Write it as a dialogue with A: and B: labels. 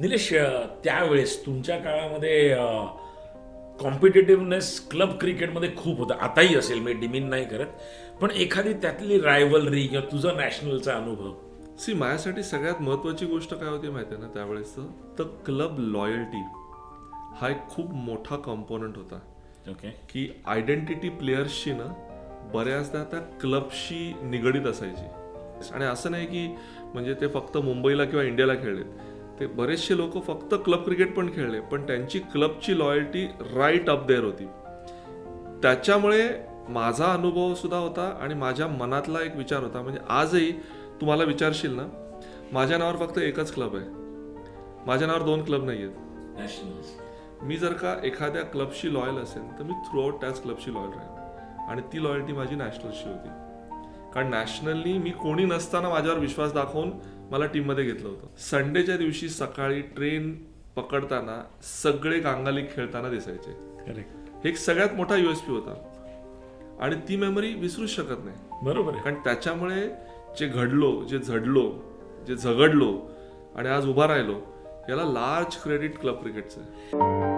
A: निलेश, त्यावेळेस तुमच्या काळामध्ये कॉम्पिटेटिव्हनेस क्लब क्रिकेटमध्ये खूप होता, आताही असेल, मी डिमीन नाही करत, पण एखादी त्यातली रायव्हलरी किंवा तुझा नॅशनलचा अनुभव.
B: माझ्यासाठी सगळ्यात महत्त्वाची गोष्ट काय होती माहिती आहे ना त्यावेळेसचं, तर क्लब लॉयल्टी हा एक खूप मोठा कॉम्पोनंट होता.
A: ओके.
B: की आयडेंटिटी प्लेयर्सची ना बऱ्याचदा त्या क्लबशी निगडीत असायची. आणि असं नाही की म्हणजे ते फक्त मुंबईला किंवा इंडियाला खेळलेत, ते बरेचसे लोक फक्त क्लब क्रिकेट पण खेळले, पण त्यांची क्लबची लॉयल्टी राईट अप देअर होती. त्याच्यामुळे माझा अनुभव सुद्धा होता आणि माझ्या मनातला एक विचार होता. म्हणजे आजही तुम्हाला विचारशील ना, माझ्या नावावर फक्त एकच क्लब आहे, माझ्या नावावर 2 क्लब नाही आहेत.
A: नॅशनल्स.
B: मी जर का एखाद्या क्लबशी लॉयल असेल तर मी थ्रूआउट त्याच क्लबशी लॉयल राहील, आणि ती लॉयल्टी माझी नॅशनलशी होती. कारण नॅशनलनी मी कोणी नसताना माझ्यावर विश्वास दाखवून मला टीममध्ये घेतलं होतं. संडेच्या दिवशी सकाळी ट्रेन पकडताना सगळे गांगाली खेळताना दिसायचे.
A: करेक्ट.
B: हे एक सगळ्यात मोठा USP होता आणि ती मेमरी विसरूच शकत नाही.
A: बरोबर आहे.
B: कारण त्याच्यामुळे जे घडलो, जे झडलो, जे झगडलो आणि आज उभा राहिलो, याला लार्ज क्रेडिट क्लब क्रिकेटचं आहे.